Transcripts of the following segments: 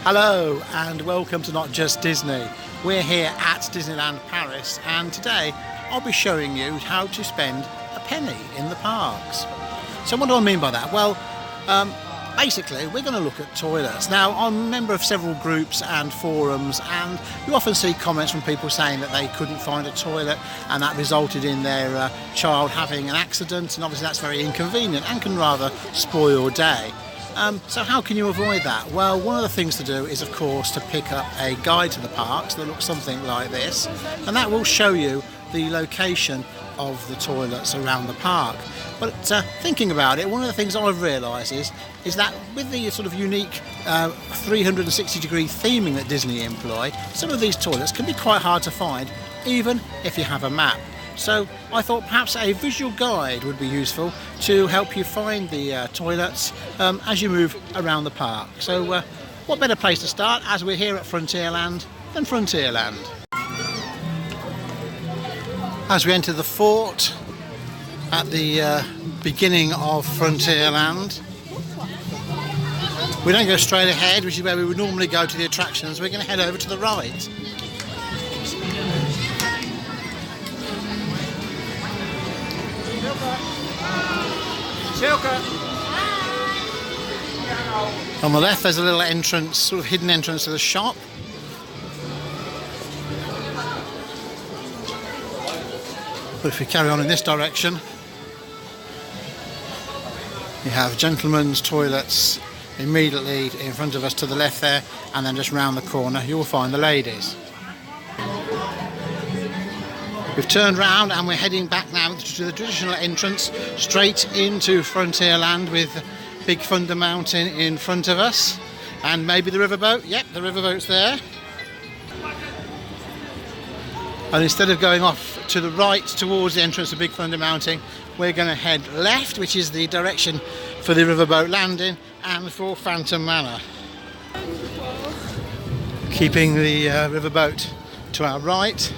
Hello and welcome to Not Just Disney. We're here at Disneyland Paris and today I'll be showing you how to spend a penny in the parks. So what do I mean by that? Well, basically we're going to look at toilets. Now I'm a member of several groups and forums and you often see comments from people saying that they couldn't find a toilet and that resulted in their child having an accident, and obviously that's very inconvenient and can rather spoil your day. So how can you avoid that? Well, one of the things to do is of course to pick up a guide to the parks that looks something like this, and that will show you the location of the toilets around the park. But thinking about it, one of the things I've realised is that with the sort of unique 360-degree theming that Disney employ, some of these toilets can be quite hard to find even if you have a map. So I thought perhaps a visual guide would be useful to help you find the toilets as you move around the park. So what better place to start as we're here at Frontierland than Frontierland. As we enter the fort at the beginning of Frontierland, we don't go straight ahead, which is where we would normally go to the attractions. We're going to head over to the right. On the left there's a little entrance, sort of hidden entrance to the shop. But if we carry on in this direction, you have gentlemen's toilets immediately in front of us to the left there, and then just round the corner you'll find the ladies. We've turned round and we're heading back now to the traditional entrance straight into Frontierland with Big Thunder Mountain in front of us, and maybe the riverboat. Yep, the riverboat's there. And instead of going off to the right towards the entrance of Big Thunder Mountain, we're going to head left, which is the direction for the riverboat landing and for Phantom Manor. Keeping the riverboat to our right.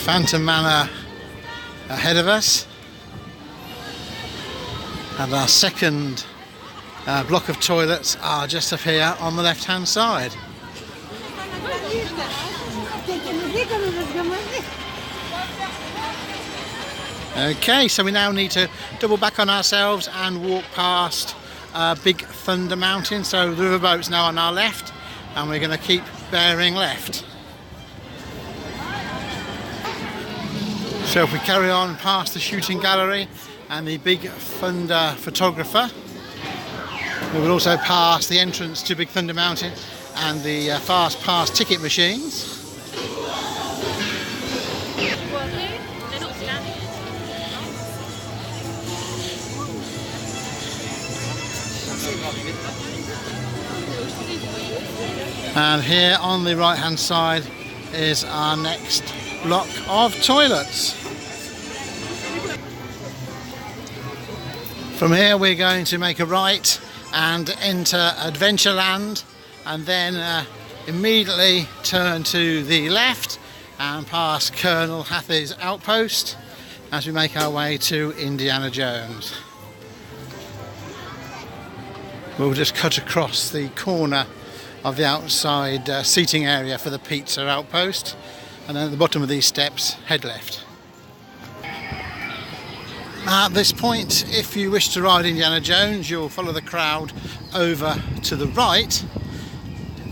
Phantom Manor ahead of us, and our second block of toilets are just up here on the left hand side. Okay, so we now need to double back on ourselves and walk past Big Thunder Mountain. So the riverboat's now on our left and we're going to keep bearing left. So if we carry on past the shooting gallery and the Big Thunder photographer, we will also pass the entrance to Big Thunder Mountain and the fast pass ticket machines. And here on the right hand side is our next block of toilets. From here we're going to make a right and enter Adventureland, and then immediately turn to the left and pass Colonel Hathie's outpost as we make our way to Indiana Jones. We'll just cut across the corner of the outside seating area for the pizza outpost, and then at the bottom of these steps head left. At this point, if you wish to ride Indiana Jones, you'll follow the crowd over to the right.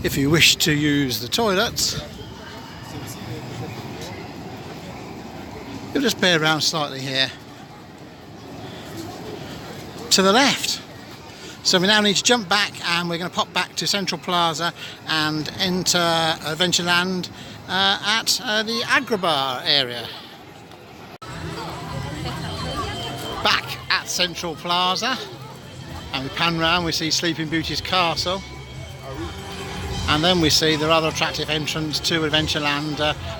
If you wish to use the toilets, you'll just bear around slightly here to the left. So we now need to jump back and we're going to pop back to Central Plaza and enter Adventureland at the Agrabah area. Back at Central Plaza, and we pan round, we see Sleeping Beauty's castle, and then we see the rather attractive entrance to Adventureland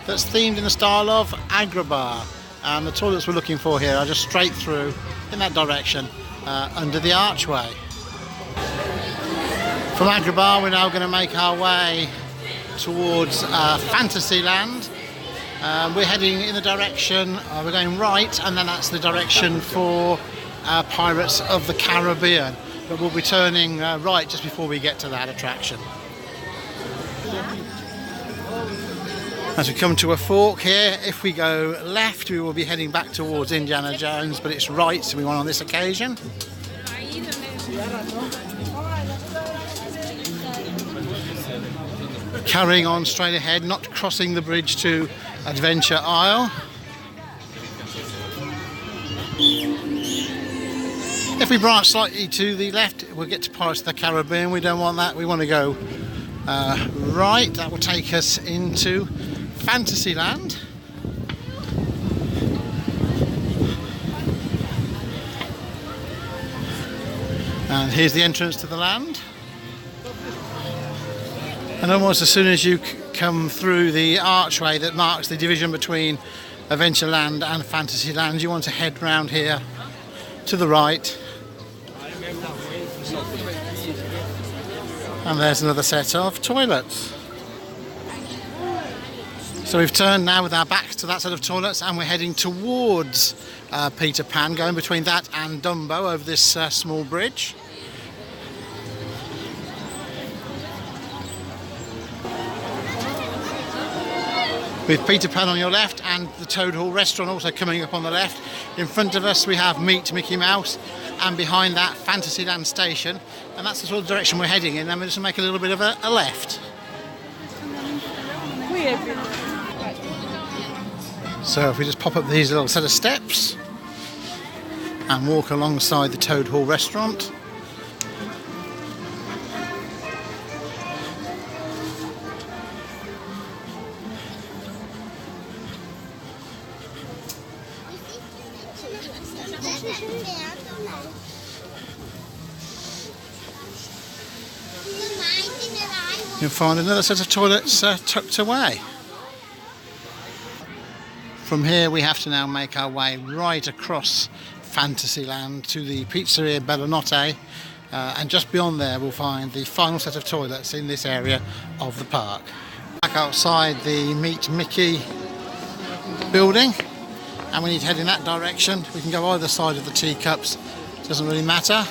that's themed in the style of Agrabah. And the toilets we're looking for here are just straight through in that direction under the archway. From Agrabah we're now going to make our way towards Fantasyland. We're heading in the direction, we're going right, and then that's the direction for Pirates of the Caribbean. but we'll be turning right just before we get to that attraction. As we come to a fork here, if we go left we will be heading back towards Indiana Jones, but it's right, so we want on this occasion. Carrying on straight ahead, not crossing the bridge to Adventure Isle. If we branch slightly to the left, we'll get to Pirates of the Caribbean. We don't want that. We want to go right. That will take us into Fantasyland. And here's the entrance to the land. And almost as soon as you come through the archway that marks the division between Adventureland and Fantasyland, you want to head round here to the right. And there's another set of toilets. So we've turned now with our backs to that set of toilets and we're heading towards Peter Pan, going between that and Dumbo over this small bridge. With Peter Pan on your left and the Toad Hall restaurant also coming up on the left. In front of us we have Meet Mickey Mouse, and behind that Fantasyland station, and that's the sort of direction we're heading in. And we're just going to make a little bit of a left. So if we just pop up these little set of steps and walk alongside the Toad Hall restaurant. You'll find another set of toilets tucked away. From here we have to now make our way right across Fantasyland to the Pizzeria Bellanotte, and just beyond there we'll find the final set of toilets in this area of the park. Back outside the Meet Mickey building, and we need to head in that direction. We can go either side of the teacups, doesn't really matter,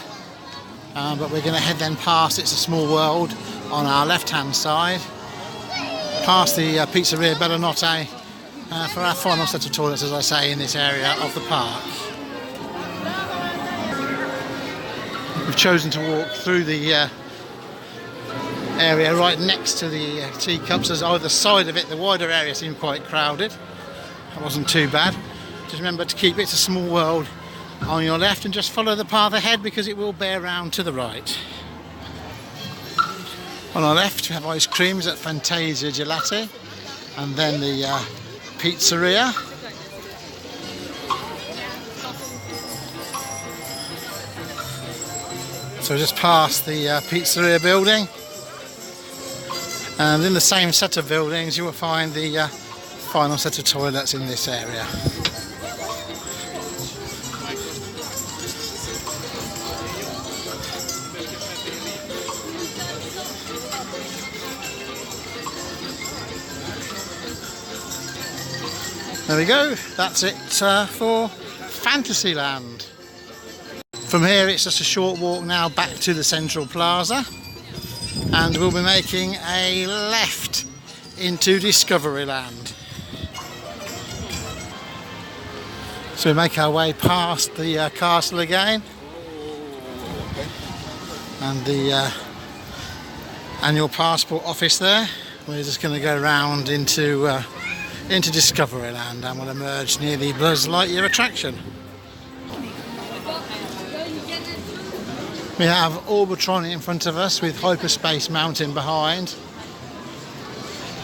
but we're going to head then past It's a Small World on our left hand side, past the Pizzeria Bellanotte, for our final set of toilets, as I say, in this area of the park. We've chosen to walk through the area right next to the teacups, as either side of it the wider area seemed quite crowded. That wasn't too bad. Just remember to keep It's a Small World on your left and just follow the path ahead, because it will bear round to the right. On our left we have ice creams at Fantasia Gelati, and then the pizzeria. So just past the pizzeria building, and in the same set of buildings you will find the final set of toilets in this area. There we go, that's it for Fantasyland. From here it's just a short walk now back to the Central Plaza, and we'll be making a left into Discoveryland. So we make our way past the castle again, and the annual passport office there. We're just going to go round into Discoveryland, and we'll emerge near the Buzz Lightyear attraction. We have Orbitron in front of us with Hyperspace Mountain behind,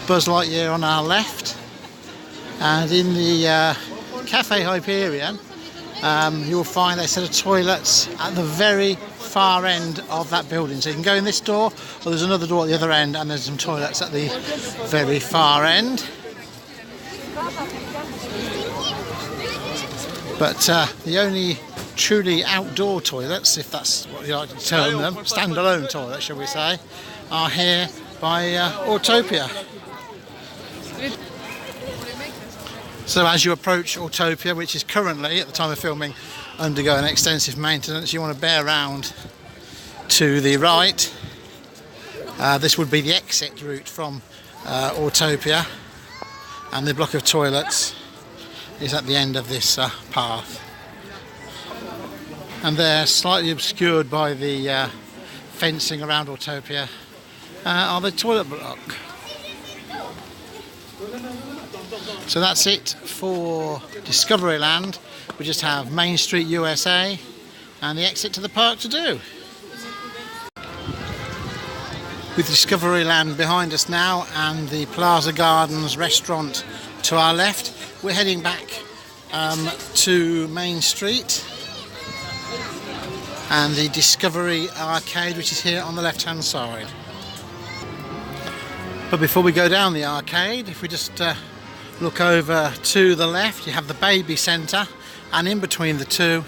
Buzz Lightyear on our left, and in the Cafe Hyperion you'll find a set of toilets at the very far end of that building. So you can go in this door, or there's another door at the other end, and there's some toilets at the very far end. But the only truly outdoor toilets, if that's what you like to term them, standalone toilets shall we say, are here by Autopia. So as you approach Autopia, which is currently, at the time of filming, undergoing extensive maintenance, you want to bear round to the right. This would be the exit route from Autopia, and the block of toilets is at the end of this path. And they're slightly obscured by the fencing around Autopia are the toilet block. So that's it for Discoveryland. We just have Main Street USA and the exit to the park to do. With Discoveryland behind us now and the Plaza Gardens restaurant to our left, we're heading back to Main Street and the Discovery Arcade, which is here on the left hand side. But before we go down the arcade, if we just look over to the left, you have the baby centre, and in between the two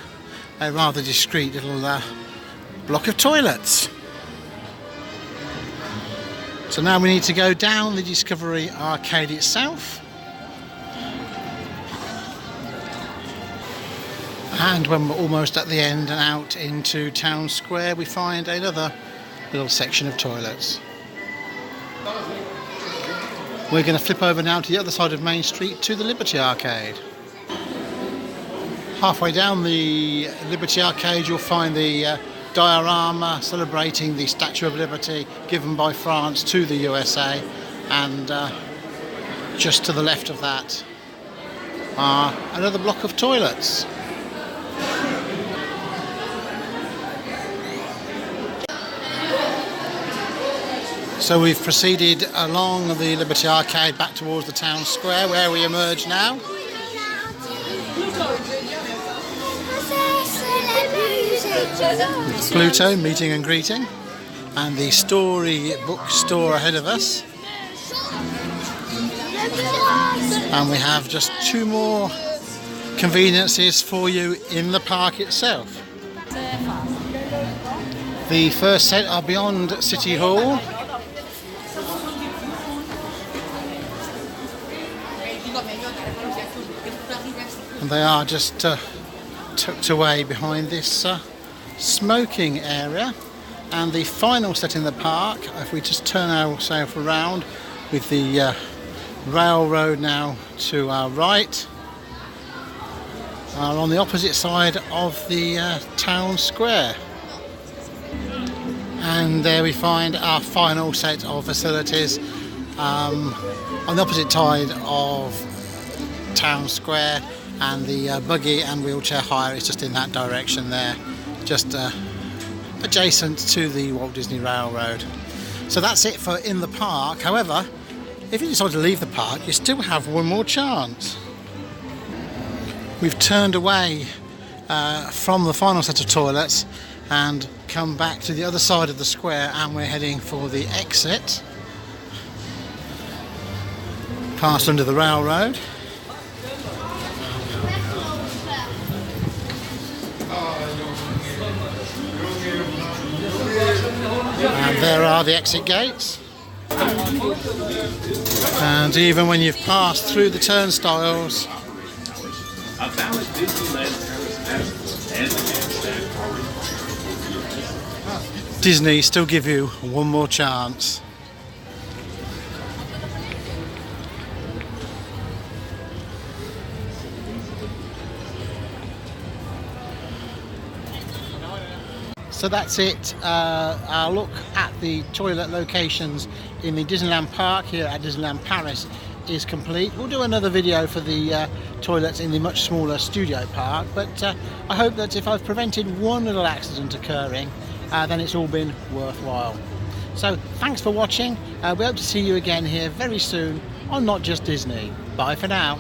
a rather discreet little block of toilets. So now we need to go down the Discovery Arcade itself, and when we're almost at the end and out into Town Square, we find another little section of toilets. We're going to flip over now to the other side of Main Street to the Liberty Arcade. Halfway down the Liberty Arcade you'll find the diorama celebrating the Statue of Liberty given by France to the USA, and just to the left of that are another block of toilets. So we've proceeded along the Liberty Arcade back towards the Town Square, where we emerge now. With Pluto meeting and greeting, and the story bookstore ahead of us. And we have just two more conveniences for you in the park itself. The first set are beyond City Hall. And they are just tucked away behind this smoking area. And the final set in the park, if we just turn ourselves around with the railroad now to our right, are on the opposite side of the Town Square. And there we find our final set of facilities on the opposite side of Town Square, and the buggy and wheelchair hire is just in that direction there, just adjacent to the Walt Disney Railroad. So that's it for in the park. However, if you decide to leave the park, you still have one more chance. We've turned away from the final set of toilets and come back to the other side of the square, and we're heading for the exit past under the railroad. And there are the exit gates. And even when you've passed through the turnstiles, Disney still give you one more chance. So that's it, our look at the toilet locations in the Disneyland Park here at Disneyland Paris is complete. We'll do another video for the toilets in the much smaller Studio Park, but I hope that if I've prevented one little accident occurring, then it's all been worthwhile. So thanks for watching. We hope to see you again here very soon on Not Just Disney. Bye for now.